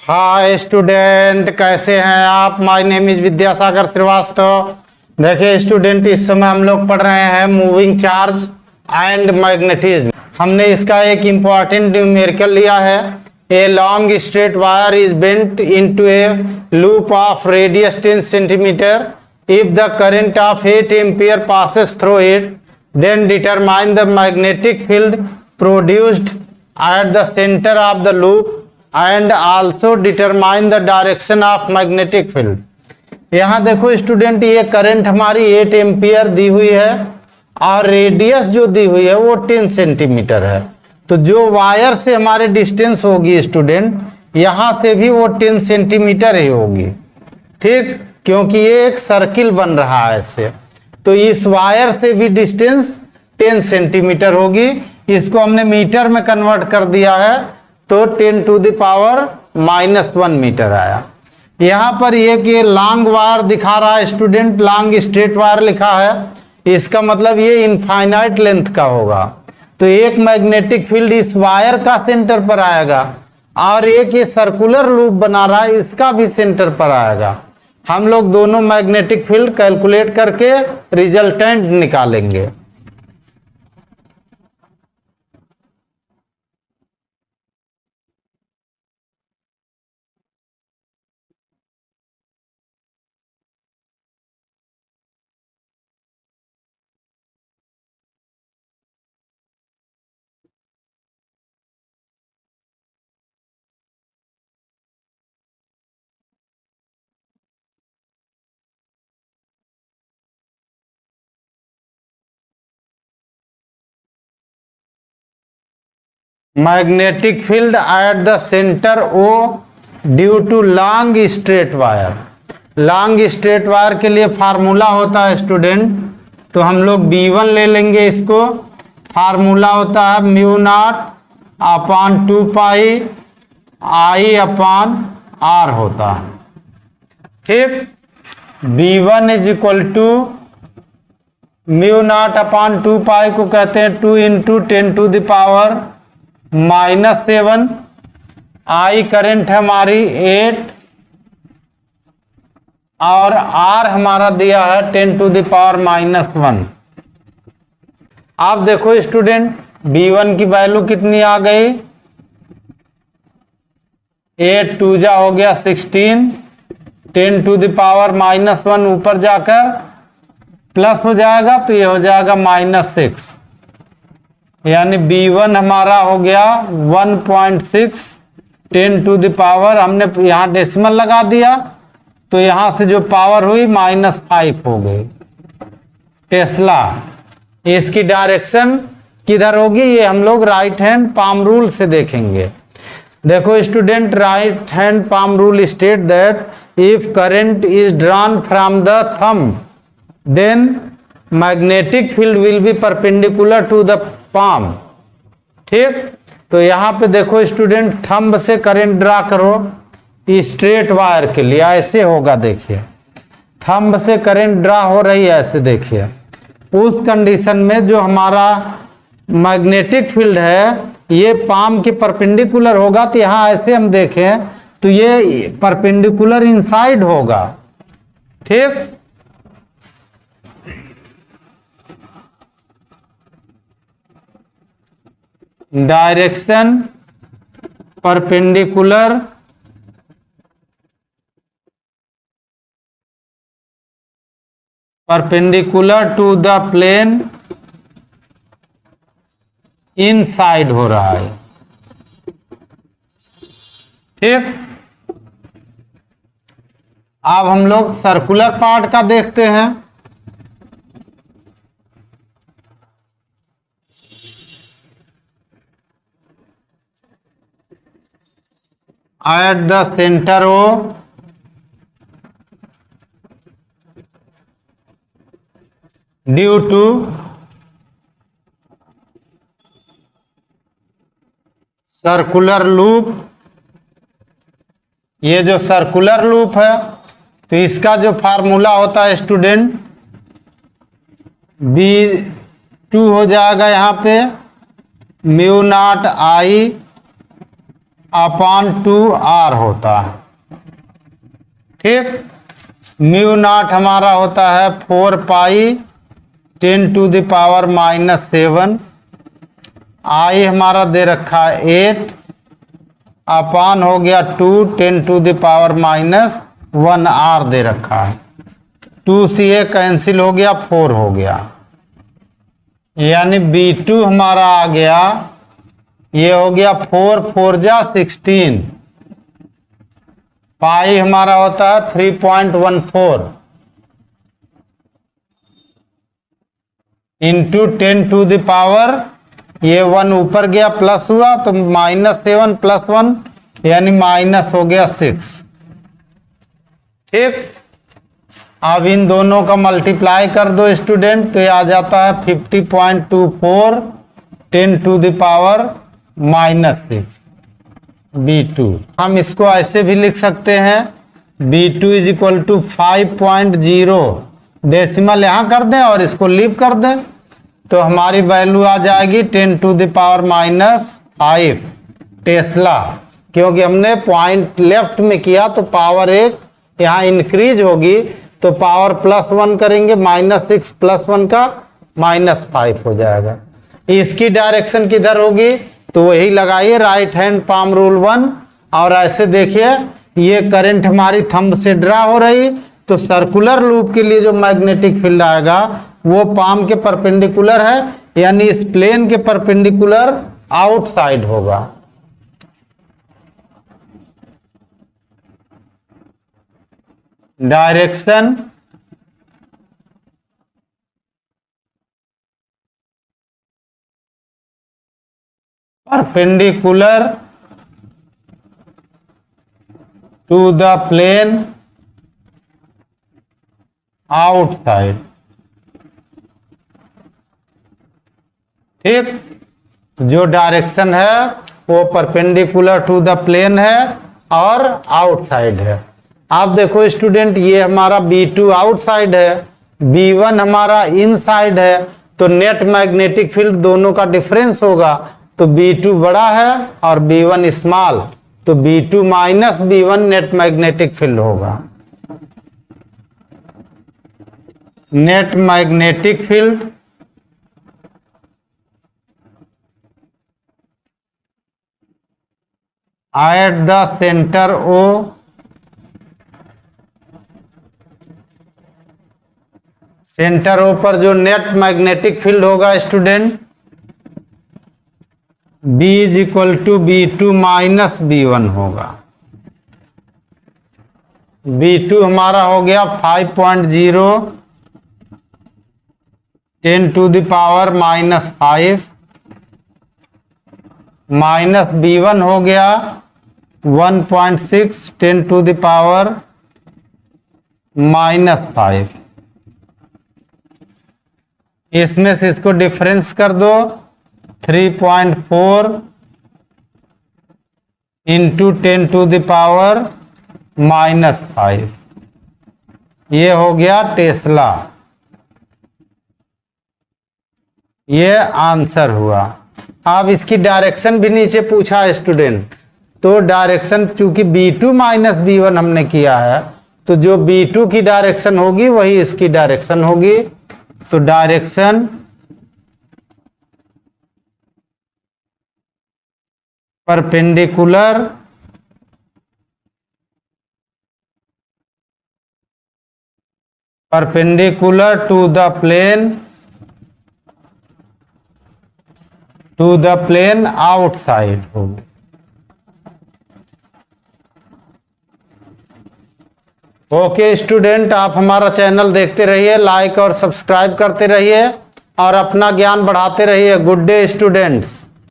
Hi student, कैसे हैं आप। My name is Vidyasagar Shrivastava. देखिए स्टूडेंट, इस समय हम लोग पढ़ रहे हैं मूविंग चार्ज एंड मैग्नेटिज्म। हमने इसका एक इम्पॉर्टेंट न्यूमेरिकल लिया है। A long straight wire is bent into A loop of radius 10 centimetre. If the current of 8 ampere passes through it, then determine the magnetic field produced at the center of the loop and also determine the direction of magnetic field। यहाँ देखो student, ये current हमारी 8 ampere दी हुई है और radius जो दी हुई है वो 10 सेंटीमीटर है। तो जो वायर से हमारे डिस्टेंस होगी स्टूडेंट, यहाँ से भी वो 10 सेंटीमीटर ही होगी, ठीक, क्योंकि ये एक सर्किल बन रहा है ऐसे। तो इस वायर से भी डिस्टेंस 10 सेंटीमीटर होगी। इसको हमने मीटर में कन्वर्ट कर दिया है, तो 10 टू द पावर -1 मीटर आया। यहाँ पर ये लॉन्ग वायर दिखा रहा है स्टूडेंट, लॉन्ग स्ट्रेट वायर लिखा है, इसका मतलब ये इनफाइनाइट लेंथ का होगा। तो एक मैग्नेटिक फील्ड इस वायर का सेंटर पर आएगा और एक ये सर्कुलर लूप बना रहा है, इसका भी सेंटर पर आएगा। हम लोग दोनों मैग्नेटिक फील्ड कैलकुलेट करके रिजल्टेंट निकालेंगे। Magnetic field at the centre O due to long straight wire. Long straight wire के लिए फार्मूला होता है स्टूडेंट, तो हम लोग B1 ले लेंगे। इसको फार्मूला होता है μ0/2 पाई I/R होता है, ठीक। B1 इज इक्वल टू μ0/2 पाई को कहते हैं 2 × 10 to the power -7। I current हमारी 8 और R हमारा दिया है 10 टू द पावर -1। आप देखो स्टूडेंट, B1 की वैल्यू कितनी आ गई, 8 2 जा हो गया 16, 10 टू द पावर -1 ऊपर जाकर प्लस हो जाएगा, तो ये हो जाएगा -6, यानी B1 हमारा हो गया 1.6 10 टू द पावर, हमने यहाँ डेसिमल लगा दिया तो यहाँ से जो पावर हुई -5 हो गई टेस्ला। इसकी डायरेक्शन किधर होगी, ये हम लोग राइट हैंड पाम रूल से देखेंगे। देखो student, right hand palm rule state that if current is drawn from the thumb then magnetic field will be perpendicular to the palm, ठीक। तो यहाँ पे देखो स्टूडेंट, थंब से करंट ड्रा करो स्ट्रेट वायर के लिए, ऐसे होगा। देखिए थंब से करंट ड्रा हो रही है ऐसे, देखिए उस कंडीशन में जो हमारा मैग्नेटिक फील्ड है ये पाम के परपेंडिकुलर होगा। तो यहाँ ऐसे हम देखें तो ये परपेंडिकुलर इनसाइड होगा, ठीक। Direction perpendicular to the plane inside हो रहा है, ठीक। अब हम लोग सर्कुलर पार्ट का देखते हैं। At the center O due to circular loop, ये जो सर्कुलर लूप है तो इसका जो फार्मूला होता है स्टूडेंट, B2 हो जाएगा यहाँ पे μ0 I अपॉन 2r होता है। ठीक, म्यू नॉट हमारा होता है 4 पाई 10 टू द पावर -7, आई हमारा दे रखा है 8, अपॉन हो गया 2 10 टू द पावर -1 आर दे रखा है। 2 से ये कैंसिल हो गया, 4 हो गया, यानी B2 हमारा आ गया, ये हो गया 4 4 जा 16, पाई हमारा होता है 3.14 इंटू 10 टू द पावर, ये 1 ऊपर गया प्लस हुआ तो -7 + 1 यानी माइनस हो गया 6। ठीक, अब इन दोनों का मल्टीप्लाई कर दो स्टूडेंट, तो ये आ जाता है 50.24 10 टू द पावर -6 B2। हम इसको ऐसे भी लिख सकते हैं B2 = 5.0, डेसिमल यहाँ कर दें और इसको लीव कर दें तो हमारी वैल्यू आ जाएगी 10 टू द पावर -5 टेस्ला, क्योंकि हमने पॉइंट लेफ्ट में किया तो पावर एक यहाँ इंक्रीज होगी, तो पावर +1 करेंगे, -6 + 1 का -5 हो जाएगा। इसकी डायरेक्शन किधर होगी तो वही लगाइए, राइट हैंड पाम रूल 1, और ऐसे देखिए ये करंट हमारी थंब से ड्रा हो रही, तो सर्कुलर लूप के लिए जो मैग्नेटिक फील्ड आएगा वो पाम के परपेंडिकुलर है, यानी इस प्लेन के परपेंडिकुलर आउटसाइड होगा। Direction perpendicular to the plane outside. ठीक, जो डायरेक्शन है वो परपेंडिकुलर टू द प्लेन है और आउटसाइड है। आप देखो स्टूडेंट, ये हमारा B2 आउटसाइड है, B1 हमारा इनसाइड है, तो नेट मैग्नेटिक फील्ड दोनों का डिफरेंस होगा, तो B2 बड़ा है और B1 स्मॉल, तो B2 - B1 net magnetic field होगा। Net magnetic field at the centre O centre O पर जो नेट मैग्नेटिक फील्ड होगा स्टूडेंट B = B2 - B1 होगा। B2 हमारा हो गया 5.0 10 to the power -5, minus B1 हो गया 1.6 10 टू द पावर -5। इसमें से इसको डिफरेंस कर दो, 3.4 इंटू 10 टू द पावर -5, ये हो गया टेस्ला। ये आंसर हुआ। अब इसकी डायरेक्शन भी नीचे पूछा है स्टूडेंट, तो डायरेक्शन चूंकि B2 - B1 हमने किया है, तो जो B2 की डायरेक्शन होगी वही इसकी डायरेक्शन होगी। तो direction perpendicular to the plane outside होगी। ओके स्टूडेंट, आप हमारा चैनल देखते रहिए, लाइक और सब्सक्राइब करते रहिए और अपना ज्ञान बढ़ाते रहिए। Good day students.